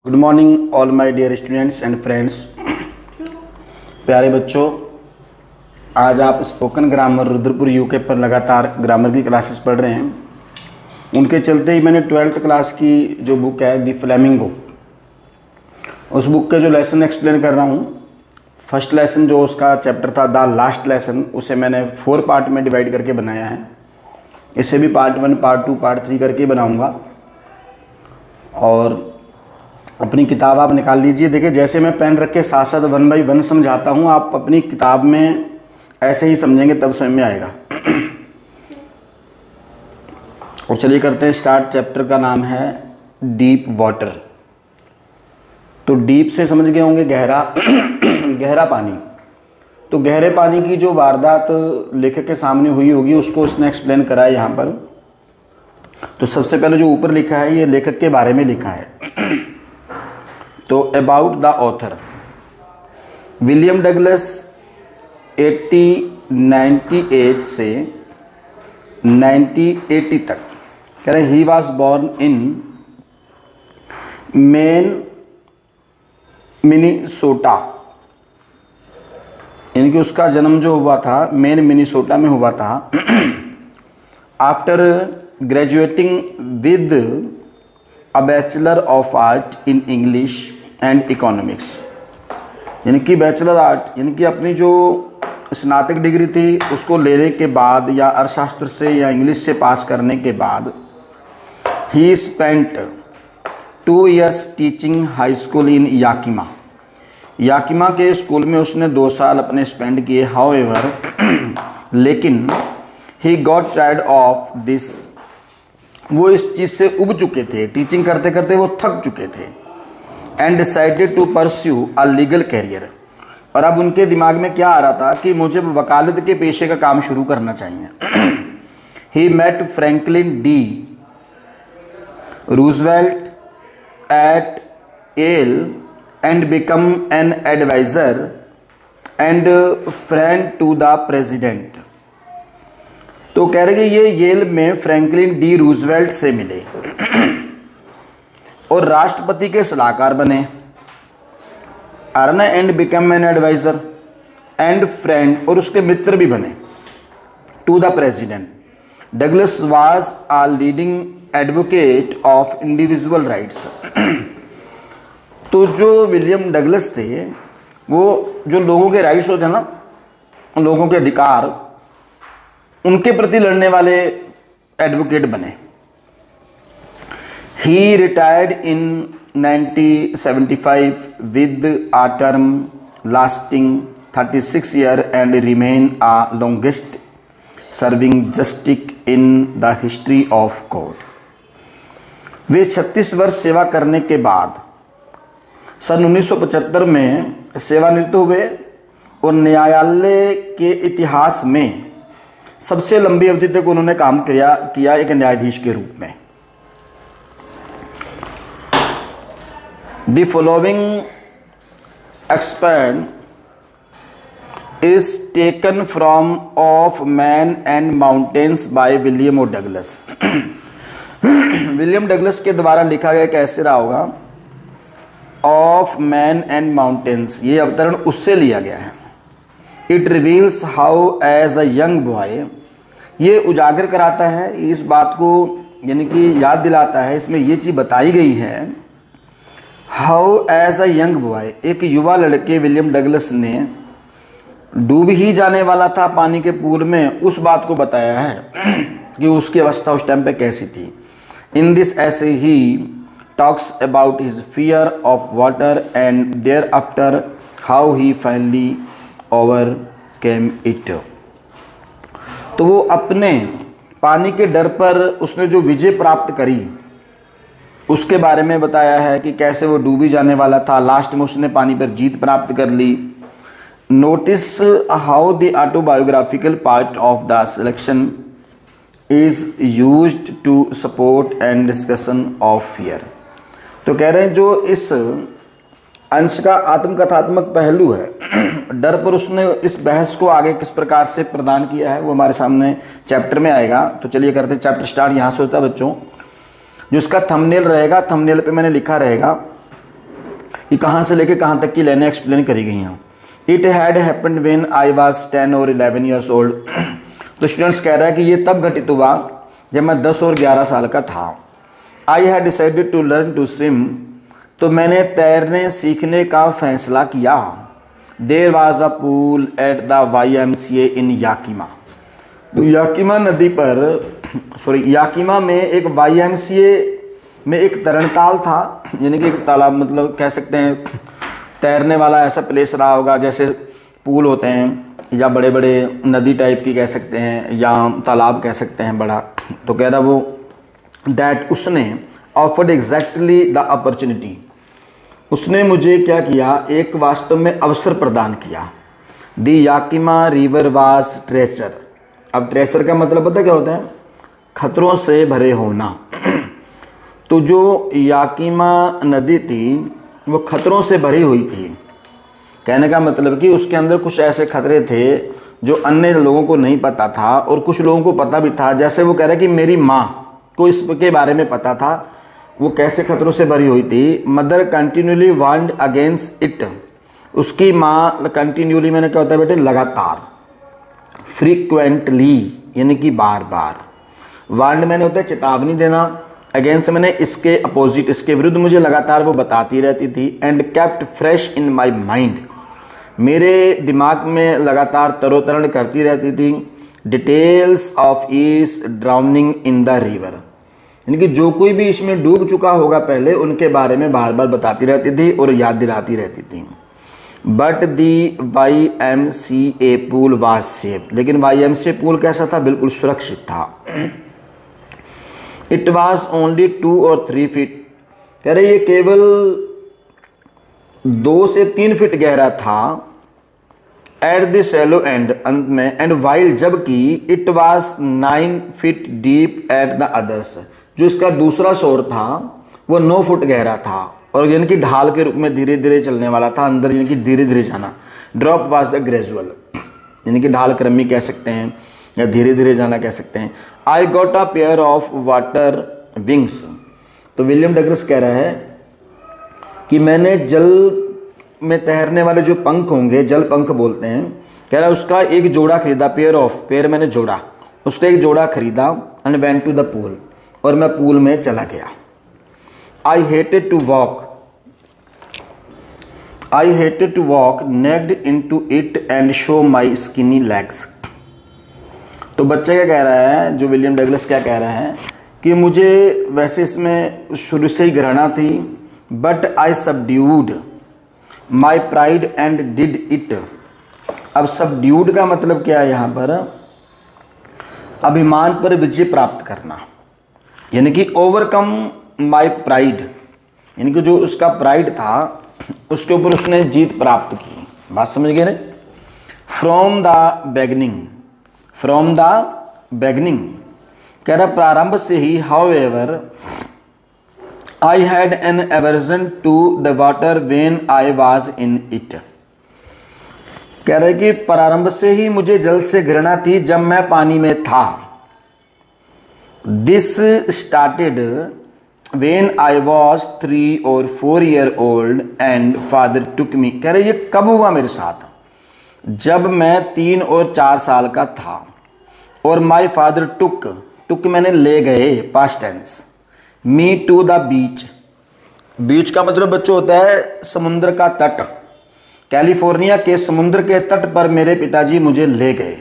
Good morning all my dear students and friends. प्यारे बच्चों, आज आप स्पोकन ग्रामर रुद्रपुर यूके पर लगातार ग्रामर की क्लासेस पढ़ रहे हैं। उनके चलते ही मैंने 12th क्लास की जो बुक है दी फ्लेमिंगो, उस बुक के जो लेसन एक्सप्लेन कर रहा हूँ। फर्स्ट लेसन जो उसका चैप्टर था द लास्ट लेसन, उसे मैंने 4 पार्ट में डिवाइड करके बनाया है। इसे भी पार्ट 1, पार्ट 2, पार्ट 3 करके बनाऊँगा। और अपनी किताब आप निकाल लीजिए। देखिए, जैसे मैं पेन रख के साथ साथ 1 बाई 1 समझाता हूँ, आप अपनी किताब में ऐसे ही समझेंगे तब समझ में आएगा। और चलिए करते हैं स्टार्ट। चैप्टर का नाम है डीप वाटर। तो डीप से समझ गए होंगे गहरा गहरा पानी। तो गहरे पानी की जो वारदात लेखक के सामने हुई होगी उसको उसने एक्सप्लेन करा है यहाँ पर। तो सबसे पहले जो ऊपर लिखा है ये लेखक के बारे में लिखा है। तो about the author, William Douglas 1898 से 1980 तक, कह रहे he was born in main Minnesota. यानी कि उसका जन्म जो हुआ था मेन मिनीसोटा में हुआ था। After graduating with a bachelor of art in English and economics, यानी कि बैचलर आर्ट यानी कि अपनी जो स्नातक डिग्री थी उसको लेने के बाद या अर्थशास्त्र से या इंग्लिश से पास करने के बाद ही spent 2 years teaching high school इन याकिमा। याकिमा के स्कूल में उसने 2 साल अपने स्पेंड किए। हाउएवर, लेकिन he got tired of this, वो इस चीज से उब चुके थे, टीचिंग करते करते वो थक चुके थे। And decided to pursue a legal career, और अब उनके दिमाग में क्या आ रहा था कि मुझे वकालत के पेशे का काम शुरू करना चाहिए। He met Franklin D Roosevelt at Yale and become an advisor and friend to the president. तो कह रहे कि ये येल में फ्रैंकलिन डी रूजवेल्ट से मिले और राष्ट्रपति के सलाहकार बने। आरना and become an advisor and friend, और उसके मित्र भी बने to the president. Douglas was a leading advocate of individual rights. तो जो विलियम डगलस थे वो जो लोगों के राइट्स होते हैं ना, लोगों के अधिकार, उनके प्रति लड़ने वाले एडवोकेट बने। He retired in 1975 with a term lasting 36 years and remained a longest serving justice in the history of court. वे 36 वर्ष सेवा करने के बाद सन 1975 में सेवानिवृत्त हुए और न्यायालय के इतिहास में सबसे लंबी अवधि तक उन्होंने काम किया एक न्यायाधीश के रूप में। The following excerpt is taken from Of Man and Mountains by William O. Douglas. William Douglas के द्वारा लिखा गया कैसे रहा होगा? ऑफ मैन एंड माउंटेन्स, ये अवतरण उससे लिया गया है। It reveals how as a young boy, ये उजागर कराता है इस बात को, यानी कि याद दिलाता है, इसमें ये चीज बताई गई है। How as a young boy, एक युवा लड़के विलियम डगलस ने डूब ही जाने वाला था पानी के पूल में, उस बात को बताया है कि उसकी अवस्था उस टाइम पे कैसी थी। In this essay he talks about his fear of water and thereafter how he finally overcame it. तो वो अपने पानी के डर पर उसने जो विजय प्राप्त करी उसके बारे में बताया है कि कैसे वो डूबी जाने वाला था, लास्ट में उसने पानी पर जीत प्राप्त कर ली। Notice how the autobiographical part of the selection is used to support and discussion of fear. तो कह रहे हैं जो इस अंश का आत्मकथात्मक पहलू है, डर पर उसने इस बहस को आगे किस प्रकार से प्रदान किया है वो हमारे सामने चैप्टर में आएगा। तो चलिए करते हैं चैप्टर स्टार्ट। यहाँ से होता है बच्चों, जो इसका थंबनेल रहेगा, थंबनेल पे मैंने लिखा रहेगा ये कहाँ से लेके कहाँ तक की लाइनें एक्सप्लेन करी गई हैं। It had happened when I was 10 और 11 ईयर्स ओल्ड। तो स्टूडेंट्स कह रहा है कि ये तब घटित हुआ जब मैं 10 और 11 साल का था। I had decided to learn to swim. तो मैंने तैरने सीखने का फैसला किया। There was a pool at the YMCA in Yakima. तो याकिमा नदी पर याकिमा में एक YMCA में एक तरणताल था, यानी कि एक तालाब, मतलब कह सकते हैं तैरने वाला ऐसा प्लेस रहा होगा जैसे पूल होते हैं या बड़े बड़े नदी टाइप की कह सकते हैं या तालाब कह सकते हैं बड़ा। तो कह रहा वो दैट उसने ऑफर्ड एग्जैक्टली द अपॉर्चुनिटी, उसने मुझे क्या किया, एक वास्तव में अवसर प्रदान किया। दी याकिमा रिवर वाज ट्रेचर। अब ट्रेचर का मतलब पता क्या होता है, खतरों से भरे होना। तो जो याकिमा नदी थी वो खतरों से भरी हुई थी। कहने का मतलब कि उसके अंदर कुछ ऐसे खतरे थे जो अन्य लोगों को नहीं पता था और कुछ लोगों को पता भी था। जैसे वो कह रहा है कि मेरी माँ को इसके बारे में पता था, वो कैसे खतरों से भरी हुई थी। Mother continuously warned against it. उसकी माँ कंटिन्यूली, मैंने क्या होता है बेटे, लगातार, फ्रीक्वेंटली यानी कि बार बार, वार्नड मैंने होता है चेतावनी देना, अगेंस्ट मैंने इसके अपोजिट, इसके विरुद्ध मुझे लगातार वो बताती रहती थी। And kept fresh in my mind, मेरे दिमाग में लगातार तरोतरण करती रहती थी। Details of his drowning in the river, यानी कि जो कोई भी इसमें डूब चुका होगा पहले उनके बारे में बार बार बताती रहती थी और याद दिलाती रहती थी। But the YMCA pool was safe, लेकिन YMCA पूल कैसा था, बिल्कुल सुरक्षित था। इट वॉज ओनली 2 और 3 फीट। कह रहे ये केवल 2 से 3 फीट गहरा था। एट द शैलो एंड, अंत में, एंड वाइल, जबकि it was 9 feet deep at the others, जो इसका दूसरा शोर था वो 9 फुट गहरा था और यानी कि ढाल के रूप में धीरे धीरे चलने वाला था अंदर, यानी कि धीरे धीरे जाना। ड्रॉप वॉज द ग्रेजुअल, यानी कि ढाल क्रमी कह सकते हैं या धीरे धीरे जाना कह सकते हैं। I got a pair of water wings. तो विलियम डगलस कह रहा है कि मैंने जल में तैरने वाले जो पंख होंगे, जल पंख बोलते हैं, कह रहा है उसका एक जोड़ा खरीदा। पेयर ऑफ, पेयर मैंने जोड़ा, उसका एक जोड़ा खरीदा। And went to the pool, और मैं पूल में चला गया। I hated to walk naked into it and show my skinny legs. तो बच्चा क्या कह रहा है, जो विलियम डगलस क्या कह रहा है कि मुझे वैसे इसमें शुरू से ही घृणा थी, but I subdued my pride and did it. अब सबड्यूड का मतलब क्या है यहाँ पर, अभिमान पर विजय प्राप्त करना, यानी कि ओवरकम माई प्राइड, यानी कि जो उसका प्राइड था उसके ऊपर उसने जीत प्राप्त की। बात समझ गए ना। फ्रॉम द बेगनिंग, कह रहा प्रारंभ से ही, however I had an aversion to the water when I was in it. कह रहे कि प्रारंभ से ही मुझे जल से घृणा थी जब मैं पानी में था। This started when I was 3 और 4 year old and father took me. कह रहे ये कब हुआ मेरे साथ, जब मैं 3 और 4 साल का था। और माई फादर टुक मैंने ले गए, past tense, me to the beach. Beach का मतलब बच्चों होता है समुद्र का तट। कैलिफोर्निया के समुद्र के तट पर मेरे पिताजी मुझे ले गए।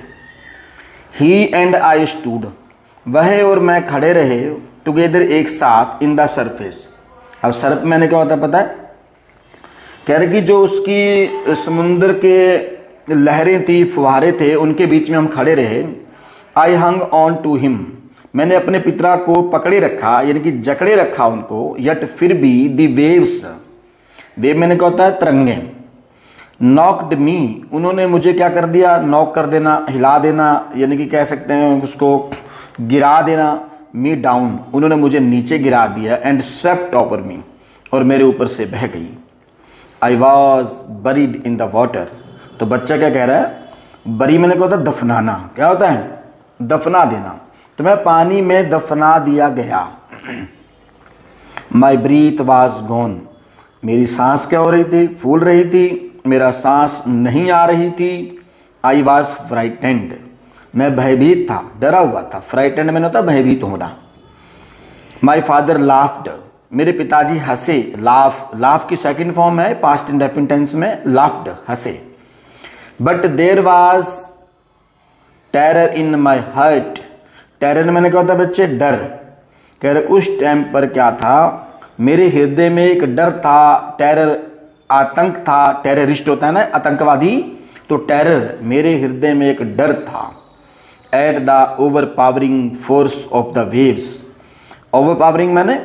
ही एंड आई स्टूड, वह और मैं खड़े रहे, टुगेदर एक साथ, इन द सरफेस। अब सर्फ मैंने क्या होता है पता है, कह रहे कि जो उसकी समुद्र के लहरें थी, फुहारे थे, उनके बीच में हम खड़े रहे। आई हंग ऑन टू हिम, मैंने अपने पिता को पकड़े रखा, यानी कि जकड़े रखा उनको। यट फिर भी दी वेव्स, वेव मैंने क्या होता है तरंगे। नॉक्ड मी, उन्होंने मुझे क्या कर दिया, नॉक कर देना, हिला देना, यानी कि कह सकते हैं उसको गिरा देना। मी डाउन, उन्होंने मुझे नीचे गिरा दिया। एंड स्वेप्ट ओवर मी, और मेरे ऊपर से बह गई। I was buried in the water. तो बच्चा क्या कह रहा है, बरी मैंने क्या होता है दफनाना, क्या होता है दफना देना। तो मैं पानी में दफना दिया गया। माई ब्रीथ वॉज गॉन, मेरी सांस क्या हो रही थी, फूल रही थी, मेरा सांस नहीं आ रही थी। आई वॉज फ्राइटेंड, मैं भयभीत था, डरा हुआ था। फ्राइटेंड मैंने होता भयभीत होना। माई फादर लाफ्ड, मेरे पिताजी हंसे। लाफ की सेकंड फॉर्म है पास्ट इंडेफिनिट टेंस में, लाफ्ड हंसे। But there was terror in my heart, terror मैंने क्या होता है बच्चे, डर। कह रहे उस टाइम पर क्या था, मेरे हृदय में एक डर था, टेरर आतंक था। टेररिस्ट होता है ना आतंकवादी, तो टेरर मेरे हृदय में एक डर था। At the over powering force of the waves, over powering मैंने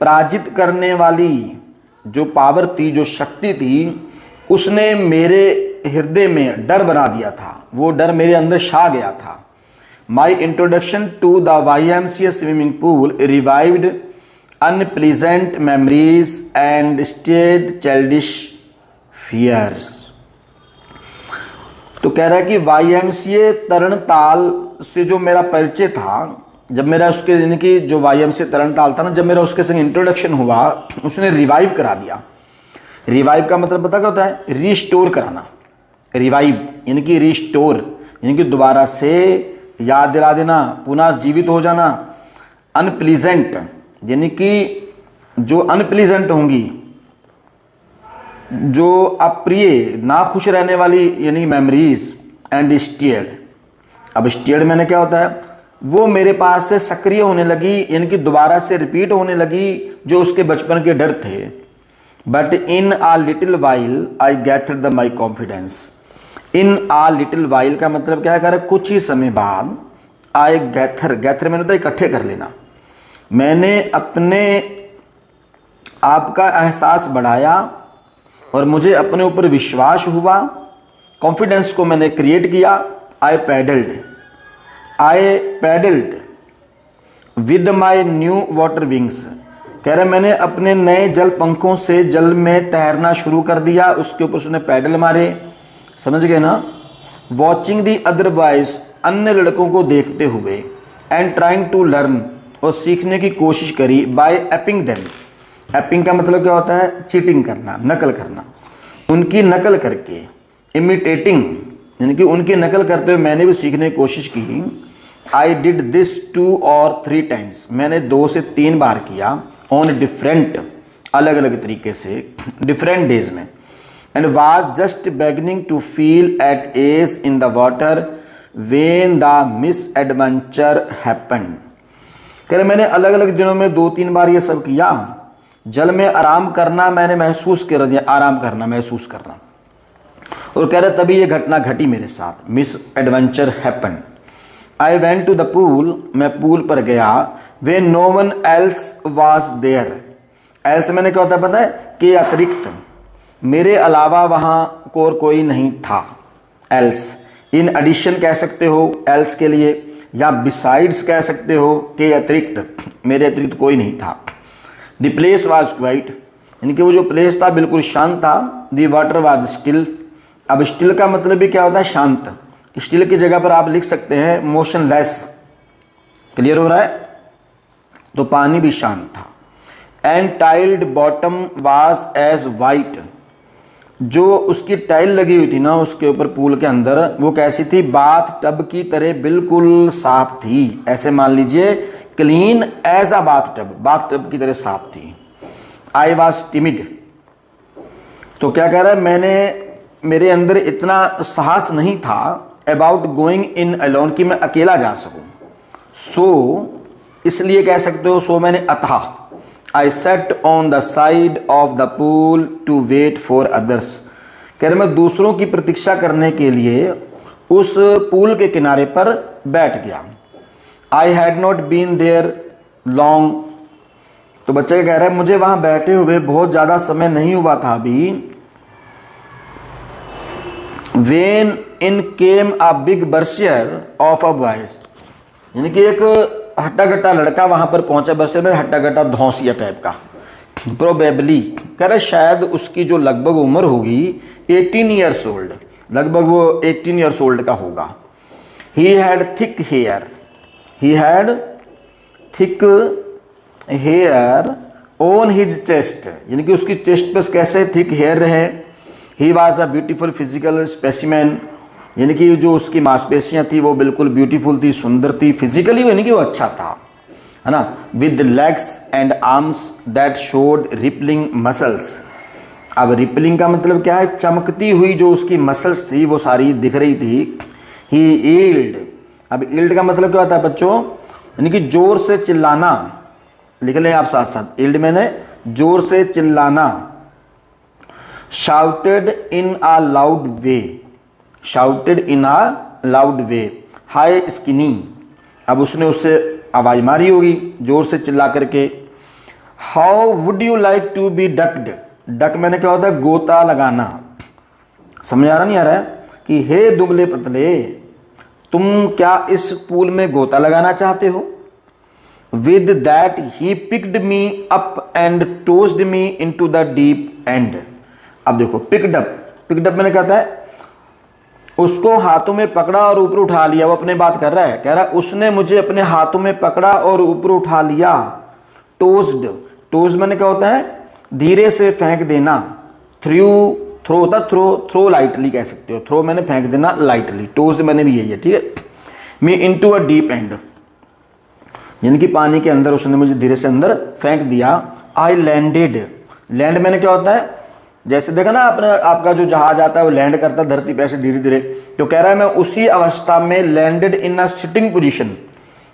पराजित करने वाली जो पावर थी, जो शक्ति थी, उसने मेरे हृदय में डर बना दिया था, वो डर मेरे अंदर छा गया था। My introduction to the YMCA swimming pool revived unpleasant memories and stirred childish fears. तो कह रहा है कि YMCA तरणताल से जो मेरा परिचय था, जब मेरा उसके यानी कि जो YMCA तरणताल था ना, जब मेरा उसके संग इंट्रोडक्शन हुआ, उसने रिवाइव करा दिया। रिवाइव का मतलब पता क्या होता है, रिस्टोर कराना। रिवाइव यानी कि रिस्टोर यानी कि दोबारा से याद दिला देना, पुनः जीवित हो जाना। अनप्लीजेंट यानी कि जो अनप्लीजेंट होंगी, जो अप्रिय ना खुश रहने वाली यानी मेमोरीज। एंड स्टीयर्ड, अब स्टीयर्ड मैंने क्या होता है, वो मेरे पास से सक्रिय होने लगी, यानी कि दोबारा से रिपीट होने लगी जो उसके बचपन के डर थे। But in a little while I gathered the my confidence. In a little while का मतलब क्या है, कुछ ही समय बाद। आई गैथर, गैथर मैंने तो इकट्ठे कर लेना। मैंने अपने आप का एहसास बढ़ाया और मुझे अपने ऊपर विश्वास हुआ, कॉन्फिडेंस को मैंने क्रिएट किया। I paddled with my new water wings, कह रहे मैंने अपने नए जल पंखों से जल में तैरना शुरू कर दिया, उसके ऊपर उसने पैडल मारे, समझ गए ना। वॉचिंग दी अदर बॉयज, अन्य लड़कों को देखते हुए। एंड ट्राइंग टू लर्न, और सीखने की कोशिश करी। बाय एपिंग देम, एपिंग का मतलब क्या होता है, चीटिंग करना, नकल करना, उनकी नकल करके। इमिटेटिंग यानी कि उनकी नकल करते हुए मैंने भी सीखने की कोशिश की। I did this 2 or 3 times, मैंने 2 से 3 बार किया। ऑन डिफरेंट, अलग अलग तरीके से, डिफरेंट डेज में। And was just beginning to feel at ease in the water when the misadventure happened. कह रहे मैंने अलग अलग दिनों में 2-3 बार ये सब किया। जल में आराम करना मैंने महसूस कर दिया, आराम करना महसूस करना। और कह रहे तभी ये घटना घटी मेरे साथ, misadventure happened. I went to the pool, मैं पूल पर गया। वे no one else was there, else मैंने क्या होता है पता है, कि अतिरिक्त, मेरे अलावा वहां और कोई नहीं था। एल्स, इन एडिशन कह सकते हो एल्स के लिए, या बिसाइड्स कह सकते हो कि अतिरिक्त, मेरे अतिरिक्त कोई नहीं था। द प्लेस वॉज क्वाइट, यानी कि वो जो प्लेस था बिल्कुल शांत था। द वाटर वॉज स्टिल, अब स्टिल का मतलब भी क्या होता है, शांत। स्टिल की जगह पर आप लिख सकते हैं मोशनलेस। क्लियर हो रहा है, तो पानी भी शांत था। And tiled bottom was as white, जो उसकी टाइल लगी हुई थी ना उसके ऊपर पूल के अंदर, वो कैसी थी, बाथ टब की तरह बिल्कुल साफ थी। ऐसे मान लीजिए clean as a bath tub की तरह साफ थी। आई वॉज टिमिड, तो क्या कह रहा है, मैंने, मेरे अंदर इतना साहस नहीं था अबाउट गोइंग इन अलोन, कि मैं अकेला जा सकूं। सो इसलिए कह सकते हो, सो मैंने अतः। I sat on the side of the pool to wait for others, कह रहे मैं दूसरों की प्रतीक्षा करने के लिए उस पूल के किनारे पर बैठ गया। I had not been there long, तो बच्चे कह रहे हैं मुझे वहां बैठे हुए बहुत ज्यादा समय नहीं हुआ था अभी। When in came a big bruiser of a boys, यानी कि एक हट्टा कट्टा लड़का वहां पर पहुंचा। बर्सियर में हट्टा कट्टा धौसिया टाइप का। प्रोबेबली, कह रहे शायद उसकी जो लगभग उम्र होगी 18 ईयर्स ओल्ड, लगभग वो 18 ईयर्स ओल्ड का होगा। He had thick hair, he had thick hair on his chest, यानी कि उसकी चेस्ट पर कैसे थिक हेयर रहे। He was a beautiful physical specimen, यानी कि जो उसकी मांसपेशियां थी वो बिल्कुल ब्यूटीफुल थी, सुंदर थी, फिजिकली यानी कि वो अच्छा था, है ना। With legs and arms that showed rippling muscles. अब रिपलिंग का मतलब क्या है, चमकती हुई जो उसकी मसल्स थी वो सारी दिख रही थी। ही ईल्ड, अब ईल्ड का मतलब क्या होता है बच्चों, यानी कि जोर से चिल्लाना, लिख लें आप साथ साथ, ईल्ड मैंने जोर से चिल्लाना। Shouted in a loud way, shouted in a loud way. High skinny, अब उसने उससे आवाज मारी होगी जोर से चिल्ला करके। How would you like to be ducked, duck मैंने क्या होता है, गोता लगाना। समझ आ रहा नहीं आ रहा है कि हे दुबले पतले, तुम क्या इस पूल में गोता लगाना चाहते हो। With that he picked me up and tossed me into the deep end. अब देखो पिकड अप मैंने कहता है उसको हाथों में पकड़ा और ऊपर उठा लिया। वो अपने बात कर रहा है, कह रहा है उसने मुझे अपने हाथों में पकड़ा और ऊपर उठा लिया। टोस्ड मैंने क्या होता है, धीरे से फेंक देना। थ्रो होता थ्रो लाइटली कह सकते हो, थ्रो मैंने फेंक देना लाइटली, टोस्ड मैंने भी यही है, ठीक है। Me into a deep and, यानी कि पानी के अंदर उसने मुझे धीरे से अंदर फेंक दिया। आई लैंडेड, लैंड मैंने क्या होता है, जैसे देखा ना आपने, आपका जो जहाज आता है वो लैंड करता है धरती पे ऐसे धीरे धीरे, तो कह रहा है मैं उसी अवस्था में landed in a sitting position,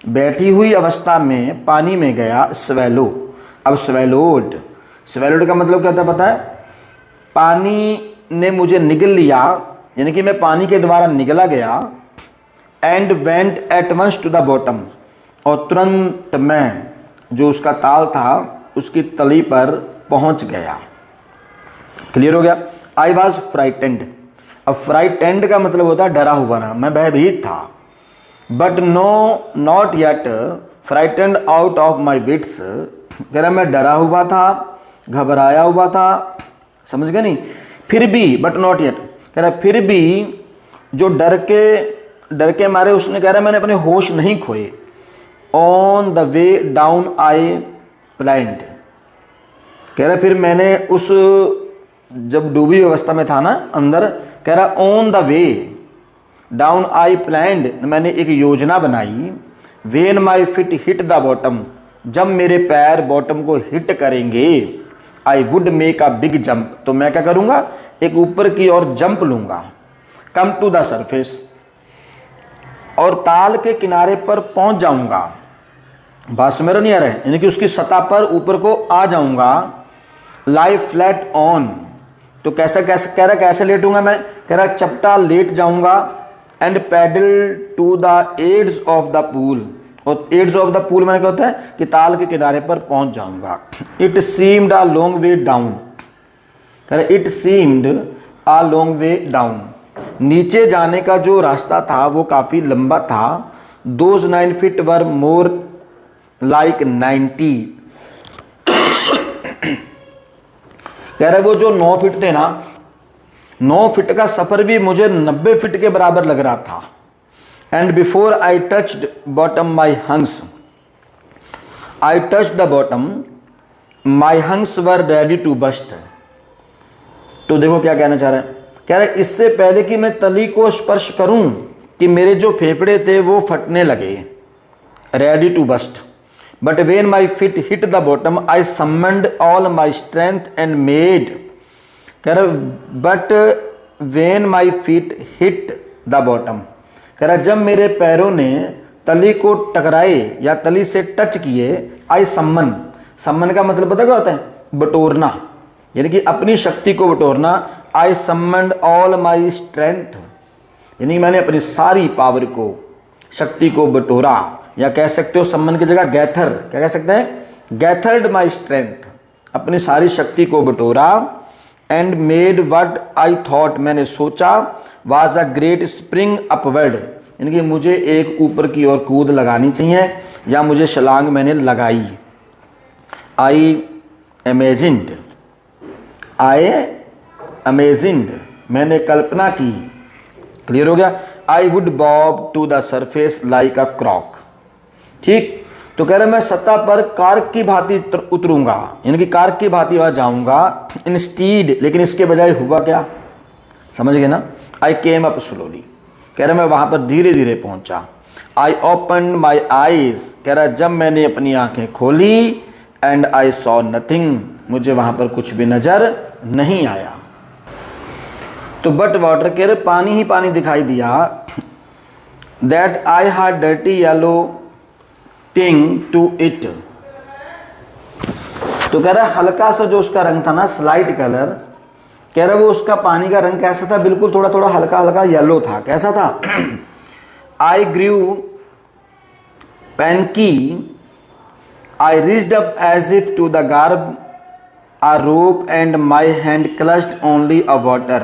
बैठी हुई अवस्था में पानी में गया। स्वेलो, अब स्वेलोड का मतलब क्या होता है पता है, पानी ने मुझे निगल लिया, यानी कि मैं पानी के द्वारा निगला गया। And went at once to the bottom, और तुरंत मैं जो उसका ताल था उसकी तली पर पहुंच गया। क्लियर हो गया। आई वॉज फ्राइटेंड, अब फ्राइटेंड का मतलब होता है डरा हुआ ना, मैं भयभीत था। But no not yet frightened out of my wits, कह रहा मैं डरा हुआ था, घबराया हुआ था, समझ गए नहीं। फिर भी, बट नॉट येट, कह रहा फिर भी जो डर के मारे उसने, कह रहा मैंने अपने होश नहीं खोए। On the way down I planned, कह रहा फिर मैंने उस जब डूबी अवस्था में था ना अंदर, कह रहा on the way down I planned, मैंने एक योजना बनाई। When my feet hit the bottom, जब मेरे पैर बॉटम को हिट करेंगे, I would make a big jump, तो मैं क्या करूंगा, एक ऊपर की ओर जंप लूंगा। कम टू द सरफेस, और ताल के किनारे पर पहुंच जाऊंगा। बात समझ नहीं आ रहा है, यानी कि उसकी सतह पर ऊपर को आ जाऊंगा। लाई फ्लैट ऑन, तो कैसे कह रहा कैसे लेटूंगा मैं, कह रहा चपटा लेट जाऊंगा। And paddle to the ends of the pool, और एड्स ऑफ द पूल मैंने क्या होता है कि ताल के किनारे पर पहुंच जाऊंगा। It seemed a long way down, कह रहा it seemed a long way down, नीचे जाने का जो रास्ता था वो काफी लंबा था। Those 9 feet were more like 90, कह रहे वो जो 9 फीट थे ना, 9 फीट का सफर भी मुझे 90 फीट के बराबर लग रहा था। And before I touched bottom my lungs, I touch the bottom my lungs were ready to burst. तो देखो क्या कहना चाह रहा है, कह रहे इससे पहले कि मैं तली को स्पर्श करूं कि मेरे जो फेफड़े थे वो फटने लगे, ready to burst. But when my feet hit the bottom I summoned all my strength and made, कह रहा but when my feet hit the bottom, कह रहा जब मेरे पैरों ने तली को टकराए या तली से टच किए, आई सम्मन का मतलब पता क्या होता है, बटोरना, यानी कि अपनी शक्ति को बटोरना। आई सम्मन्ड ऑल माई स्ट्रेंथ, यानी मैंने अपनी सारी पावर को, शक्ति को बटोरा, या कह सकते हो सम्मन की जगह गैथर, क्या कह सकते हैं, गैथर्ड माई स्ट्रेंथ, अपनी सारी शक्ति को बटोरा। And made what I thought, मैंने सोचा, was a great spring upward, यानी कि मुझे एक ऊपर की ओर कूद लगानी चाहिए, या मुझे छलांग मैंने लगाई। आई अमेजिंड, मैंने कल्पना की। क्लियर हो गया। I would bob to the surface like a cork, ठीक। तो कह रहे मैं सतह पर कार्क की भांति उतरूंगा, यानी कि कार्क की भांति वहां जाऊंगा। इंस्टीड, लेकिन इसके बजाय हुआ क्या, समझ गए ना। आई केम अप स्लोली, कह रहे मैं वहां पर धीरे धीरे पहुंचा। आई ओपन माई आईज, कह रहा जब मैंने अपनी आंखें खोली, एंड आई सॉ नथिंग, मुझे वहां पर कुछ भी नजर नहीं आया। तो बट वाटर, कह रहे पानी ही पानी दिखाई दिया। That I had dirty yellow टिंग टू इट, तो कह रहा हल्का सा जो उसका रंग था ना, स्लाइट कलर, कह रहा वो उसका पानी का रंग कैसा था, बिल्कुल थोड़ा थोड़ा हल्का हल्का येलो था। कैसा था? I grew panicky, I reached up as if to the grab a rope and my hand clutched only a water।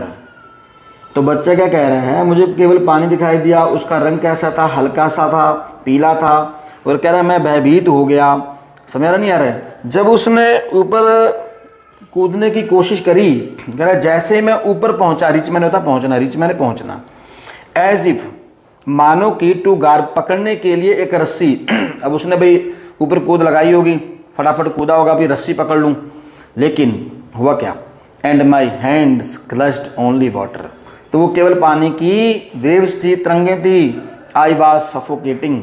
तो बच्चा क्या कह रहे हैं, मुझे केवल पानी दिखाई दिया, उसका रंग कैसा था, हल्का सा था, पीला था, और कह रहा है मैं भयभीत हो गया। समझ रहा नहीं आ रहा है। जब उसने ऊपर कूदने की कोशिश करी, कह रहा जैसे मैं ऊपर पहुंचा, रिच मैंने होता पहुंचना, रिच मैंने पहुंचना, एज इफ, मानो कि टू गार्ब, पकड़ने के लिए एक रस्सी। अब उसने भाई ऊपर कूद लगाई होगी, फटाफट कूदा होगा, भी रस्सी पकड़ लूं, लेकिन हुआ क्या, and my hands clutched only water, तो वो केवल पानी की वेव्स थी, तरंगें थी। आई वाज सफोकेटिंग,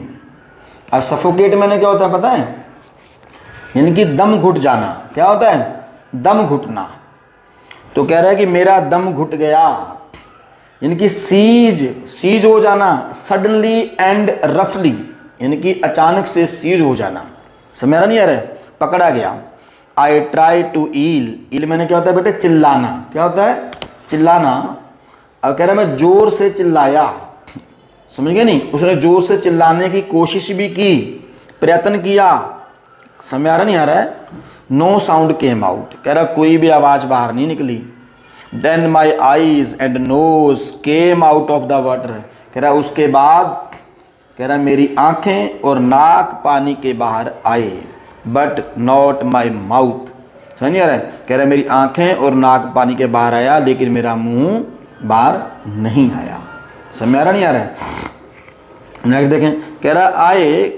और सफोकेट मैंने क्या होता है पता है, यानी कि दम घुट जाना। क्या होता है? दम घुटना। तो कह रहा है कि मेरा दम घुट गया, यानी कि सीज हो जाना, सडनली एंड रफली, यानी कि अचानक से सीज हो जाना। समझ नहीं आ रहा है, पकड़ा गया। आई ट्राई टू ईल मैंने क्या होता है बेटे, चिल्लाना। क्या होता है? चिल्लाना। अब कह रहा मैं जोर से चिल्लाया, समझ गए नहीं, उसने जोर से चिल्लाने की कोशिश भी की, प्रयत्न किया। समझ आ रहा नहीं आ रहा है? नो साउंड केम आउट, कह रहा कोई भी आवाज बाहर नहीं निकली। Then my eyes and nose came out of the water, कह रहा उसके बाद, कह रहा मेरी आंखें और नाक पानी के बाहर आए, बट नॉट माई माउथ। समझ नहीं आ रहा है? कह रहा मेरी आंखें और नाक पानी के बाहर आया, लेकिन मेरा मुंह बाहर नहीं आया। समझ आ रहा नहीं आ रहा है? नेक्स्ट देखें, कह रहा I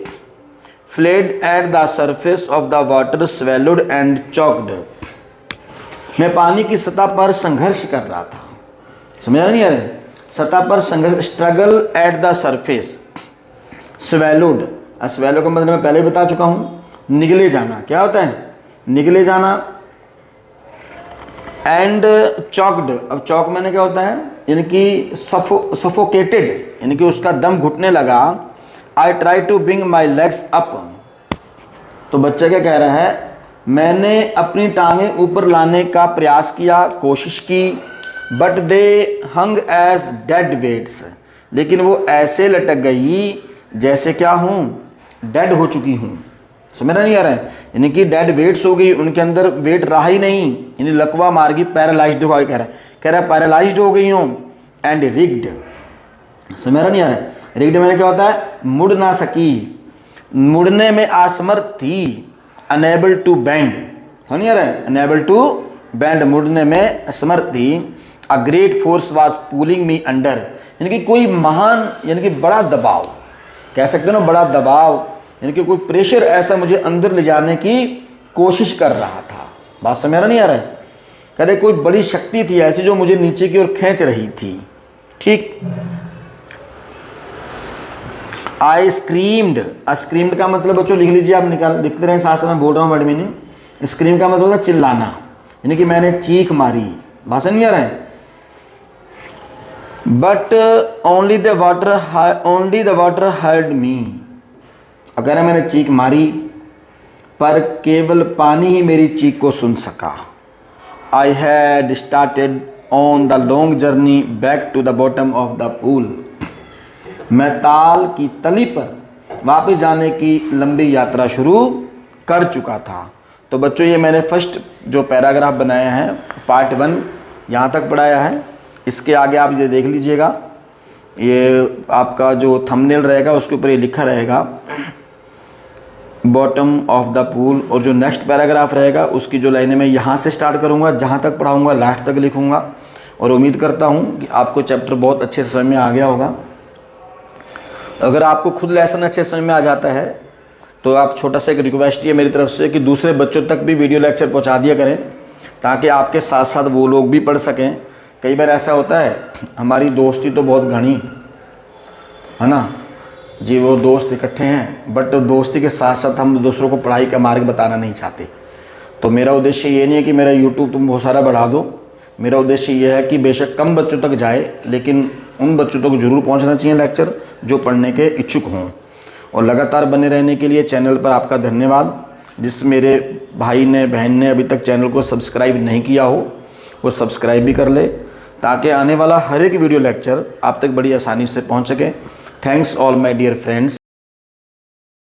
flailed at the surface of the water swallowed and choked, मैं पानी की सतह पर संघर्ष कर रहा था। समझ नहीं आ रहा है? सतह पर संघर्ष, struggle eight the surface, swallowed, swallow का मतलब मैं पहले बता चुका हूं, निगले जाना। क्या होता है? निगले जाना। एंड चॉक्ड, अब चौक मैंने क्या होता है, यानी कि सफोकेटेड, यानी कि उसका दम घुटने लगा। I try to bring my legs up, तो बच्चा क्या कह रहा है, मैंने अपनी टांगें ऊपर लाने का प्रयास किया, कोशिश की, but they hung as dead weights, लेकिन वो ऐसे लटक गई जैसे क्या हूं, डेड हो चुकी हूं। समझ नहीं आ रहा है? यानी कि डेड वेट्स हो गई, उनके अंदर वेट रहा ही नहीं, यानी लकवा मार गई, पैरालाइज्ड हुआ। कह रहा है पैरालाइज्ड हो गई हूं। एंड रिग्ड, समझ नहीं आ रहा है? रिग्ड मैंने क्या होता है, मुड़ ना सकी, मुड़ने में असमर्थ थी। अनेबल टू बेंड, समझ नहीं आ रहा है? अनेबल टू बेंड, मुड़ने में असमर्थ थी। A great force was pulling me under, यानी कि कोई महान, यानी कि बड़ा दबाव, कह सकते हो ना, बड़ा दबाव, यानी कि कोई प्रेशर ऐसा मुझे अंदर ले जाने की कोशिश कर रहा था। बात समझ नहीं आ रहा है? कह रहे कोई बड़ी शक्ति थी ऐसी जो मुझे नीचे की ओर खींच रही थी। ठीक। आई स्क्रीम्ड, स्क्रीम्ड का मतलब बच्चों लिख लीजिए, आप लिखते रहे, साथ में बोल रहा हूं वर्ड मीनिंग। स्क्रीम का मतलब चिल्लाना, यानी कि मैंने चीख मारी। भाषण नहीं आ रहा है? But only the water heard me, अगर मैंने चीख मारी पर केवल पानी ही मेरी चीख को सुन सका। I had started on the long journey back to the bottom of the pool, मैं ताल की तली पर वापस जाने की लंबी यात्रा शुरू कर चुका था। तो बच्चों ये मैंने फर्स्ट जो पैराग्राफ बनाया है पार्ट 1 यहाँ तक पढ़ाया है। इसके आगे आप ये देख लीजिएगा, ये आपका जो थंबनेल रहेगा उसके ऊपर ये लिखा रहेगा बॉटम ऑफ द पूल, और जो नेक्स्ट पैराग्राफ रहेगा उसकी जो लाइनें मैं यहाँ से स्टार्ट करूँगा, जहाँ तक पढ़ाऊँगा लास्ट तक लिखूँगा। और उम्मीद करता हूँ कि आपको चैप्टर बहुत अच्छे से समझ में आ गया होगा। अगर आपको खुद लेसन अच्छे समझ में आ जाता है तो आप छोटा सा एक रिक्वेस्ट है मेरी तरफ से कि दूसरे बच्चों तक भी वीडियो लेक्चर पहुंचा दिया करें, ताकि आपके साथ साथ वो लोग भी पढ़ सकें। कई बार ऐसा होता है, हमारी दोस्ती तो बहुत घनी है ना जी, वो दोस्त इकट्ठे हैं, बट दोस्ती के साथ साथ हम दूसरों को पढ़ाई का मार्ग बताना नहीं चाहते। तो मेरा उद्देश्य ये नहीं है कि मेरा यूट्यूब तुम बहुत सारा बढ़ा दो। मेरा उद्देश्य ये है कि बेशक कम बच्चों तक जाए, लेकिन उन बच्चों तक जरूर पहुंचना चाहिए लेक्चर जो पढ़ने के इच्छुक हों। और लगातार बने रहने के लिए चैनल पर आपका धन्यवाद। जिस मेरे भाई ने बहन ने अभी तक चैनल को सब्सक्राइब नहीं किया हो, वो सब्सक्राइब भी कर ले, ताकि आने वाला हर एक वीडियो लेक्चर आप तक बड़ी आसानी से पहुंच सके। Thanks all my dear friends.